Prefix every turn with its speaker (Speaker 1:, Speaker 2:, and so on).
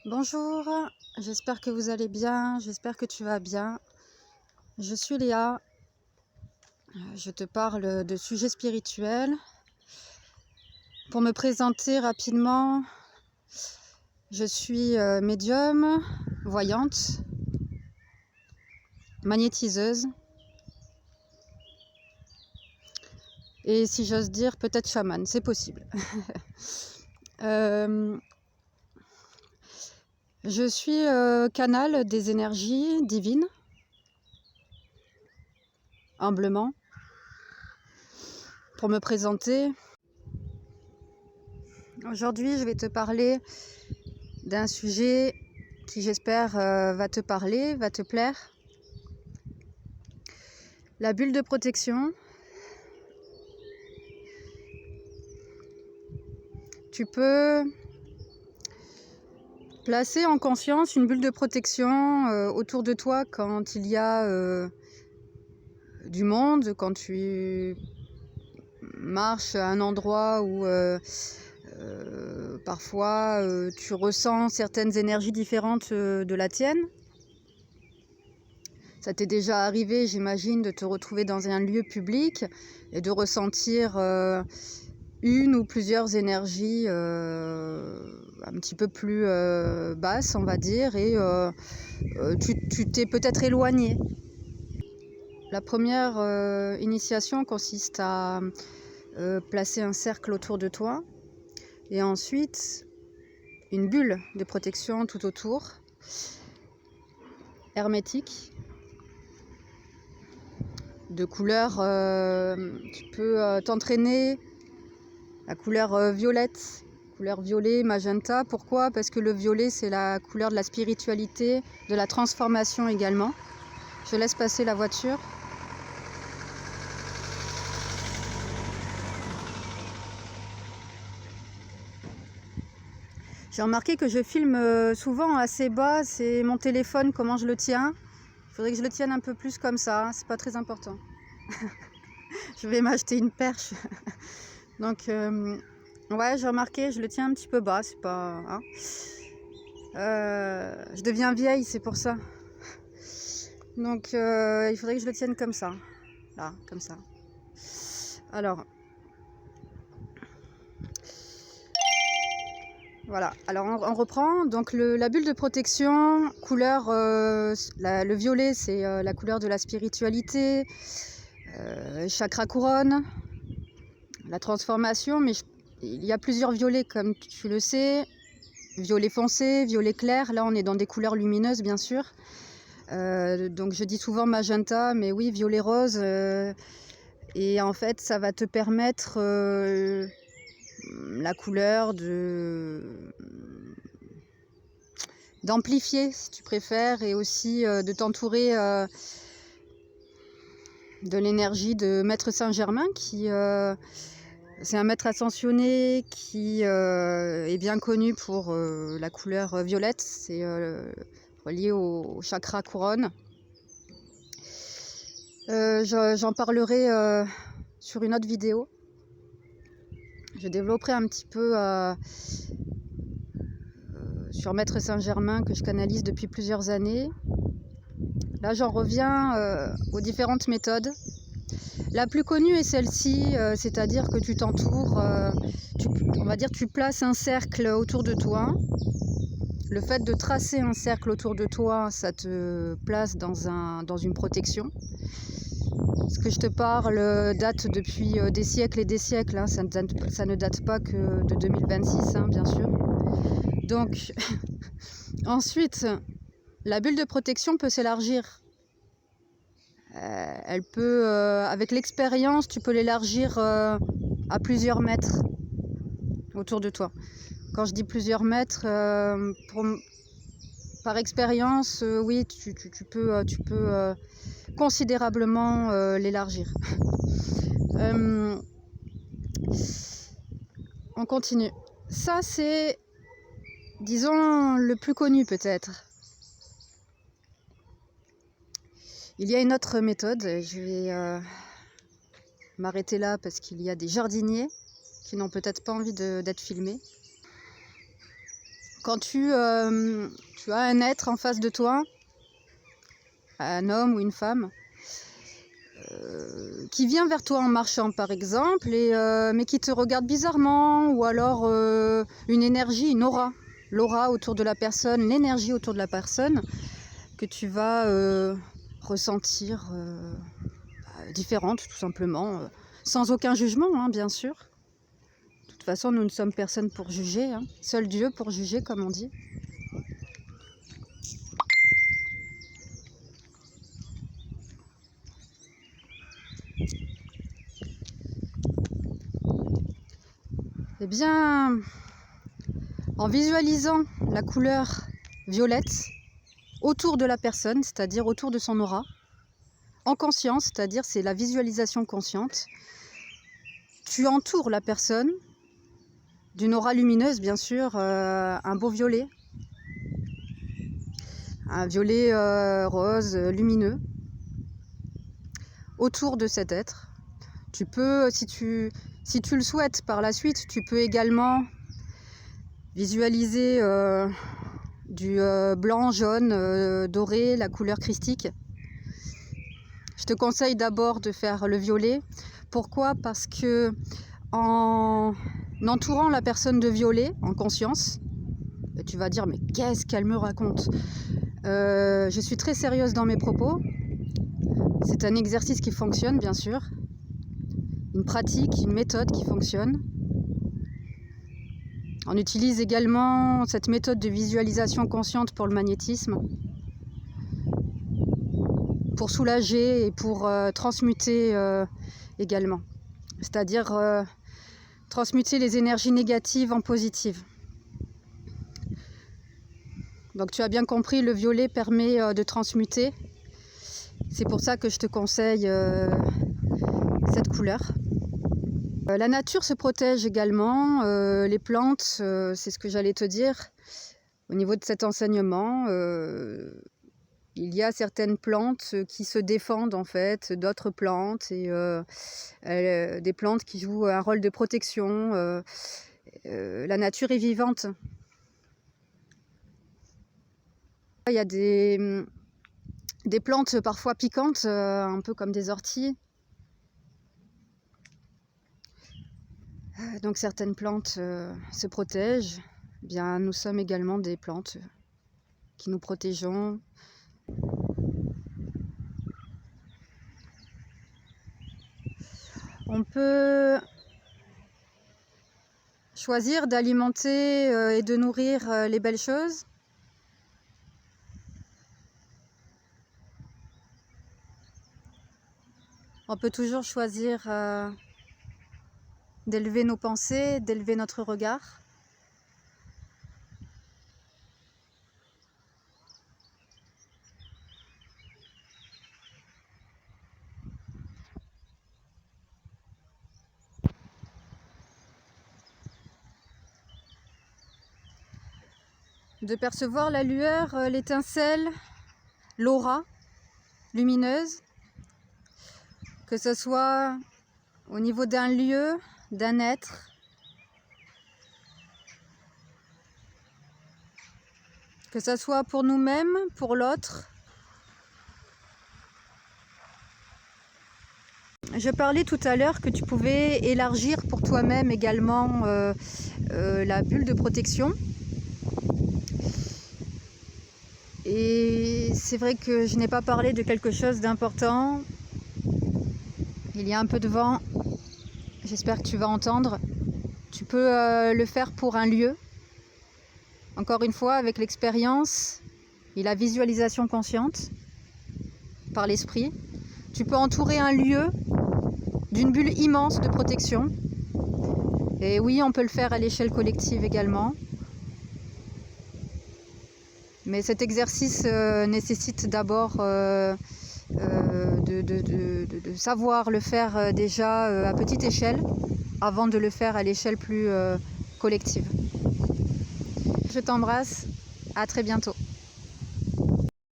Speaker 1: Bonjour, j'espère que vous allez bien, j'espère que tu vas bien. Je suis Léa, je te parle de sujets spirituels. Pour me présenter rapidement, je suis médium, voyante, magnétiseuse et si j'ose dire peut-être chamane, c'est possible. Je suis canal des énergies divines, humblement. Pour me présenter, aujourd'hui je vais te parler d'un sujet qui j'espère va te parler, va te plaire. La bulle de protection. Tu peux placer en conscience une bulle de protection autour de toi quand il y a du monde, quand tu marches à un endroit où parfois tu ressens certaines énergies différentes de la tienne. Ça t'est déjà arrivé, j'imagine, de te retrouver dans un lieu public et de ressentir une ou plusieurs énergies un petit peu plus basses, on va dire, et tu t'es peut-être éloigné. La première initiation consiste à placer un cercle autour de toi et ensuite une bulle de protection tout autour, hermétique, de couleur, tu peux t'entraîner, la couleur violette, couleur violet, magenta. Pourquoi? Parce que le violet, c'est la couleur de la spiritualité, de la transformation également. Je laisse passer la voiture. J'ai remarqué que je filme souvent assez bas, c'est mon téléphone, comment je le tiens. Il faudrait que je le tienne un peu plus comme ça, c'est pas très important. Je vais m'acheter une perche. Donc, ouais, j'ai remarqué, je le tiens un petit peu bas, c'est pas... Hein. Je deviens vieille, c'est pour ça. Donc, il faudrait que je le tienne comme ça. Là, comme ça. Alors... Voilà, alors on reprend. Donc la bulle de protection, couleur, le violet, c'est la couleur de la spiritualité, chakra couronne, la transformation, mais il y a plusieurs violets comme tu le sais. Violet foncé, violet clair, là on est dans des couleurs lumineuses bien sûr. Donc je dis souvent magenta, mais oui, violet rose. Et en fait, ça va te permettre la couleur d'amplifier si tu préfères, et aussi de t'entourer de l'énergie de Maître Saint-Germain qui c'est un maître ascensionné qui est bien connu pour la couleur violette, c'est relié au chakra couronne. J'en parlerai sur une autre vidéo. Je développerai un petit peu sur Maître Saint-Germain que je canalise depuis plusieurs années. Là, j'en reviens aux différentes méthodes. La plus connue est celle-ci, c'est-à-dire que tu t'entoures, on va dire tu places un cercle autour de toi. Le fait de tracer un cercle autour de toi, ça te place dans une protection. Ce que je te parle date depuis des siècles et des siècles, hein. Ça ne date pas que de 2026, hein, bien sûr. Donc, ensuite, la bulle de protection peut s'élargir. Elle peut, avec l'expérience, tu peux l'élargir à plusieurs mètres autour de toi. Quand je dis plusieurs mètres, par expérience, oui, tu peux considérablement l'élargir. On continue. Ça, c'est, disons, le plus connu peut-être. Il y a une autre méthode, je vais m'arrêter là parce qu'il y a des jardiniers qui n'ont peut-être pas envie d'être filmés. quand tu as un être en face de toi, un homme ou une femme, qui vient vers toi en marchant par exemple, mais qui te regarde bizarrement, ou alors une énergie, une aura, l'aura autour de la personne, l'énergie autour de la personne, que tu vas ressentir différente tout simplement, sans aucun jugement, hein, bien sûr. De toute façon, nous ne sommes personne pour juger, hein. Seul Dieu pour juger, comme on dit. Eh bien, en visualisant la couleur violette autour de la personne, c'est-à-dire autour de son aura, en conscience, c'est-à-dire c'est la visualisation consciente, tu entoures la personne d'une aura lumineuse, bien sûr, un beau violet, un violet rose lumineux autour de cet être. Tu peux, si tu le souhaites par la suite, tu peux également visualiser du blanc, jaune, doré, la couleur christique. Je te conseille d'abord de faire le violet. Pourquoi? Parce que en entourant la personne de violet en conscience, tu vas dire mais qu'est-ce qu'elle me raconte? Je suis très sérieuse dans mes propos. C'est un exercice qui fonctionne, bien sûr. Une pratique, une méthode qui fonctionne. On utilise également cette méthode de visualisation consciente pour le magnétisme, pour soulager et pour transmuter également. C'est-à-dire transmuter les énergies négatives en positives. Donc tu as bien compris, le violet permet de transmuter. C'est pour ça que je te conseille cette couleur. La nature se protège également, les plantes, c'est ce que j'allais te dire. Au niveau de cet enseignement, il y a certaines plantes qui se défendent en fait d'autres plantes, et des plantes qui jouent un rôle de protection. La nature est vivante. Il y a des plantes parfois piquantes, un peu comme des orties. Donc certaines plantes se protègent. Eh bien, nous sommes également des plantes qui nous protégeons. On peut choisir d'alimenter et de nourrir les belles choses. On peut toujours choisir d'élever nos pensées, d'élever notre regard. De percevoir la lueur, l'étincelle, l'aura lumineuse, que ce soit au niveau d'un lieu, d'un être, que ce soit pour nous-mêmes, pour l'autre. Je parlais tout à l'heure que tu pouvais élargir pour toi-même également la bulle de protection. Et c'est vrai que je n'ai pas parlé de quelque chose d'important. Il y a un peu de vent, j'espère que tu vas entendre. Tu peux le faire pour un lieu. Encore une fois, avec l'expérience et la visualisation consciente par l'esprit. Tu peux entourer un lieu d'une bulle immense de protection. Et oui, on peut le faire à l'échelle collective également. Mais cet exercice nécessite d'abord de savoir le faire déjà à petite échelle avant de le faire à l'échelle plus collective. Je t'embrasse, à très bientôt.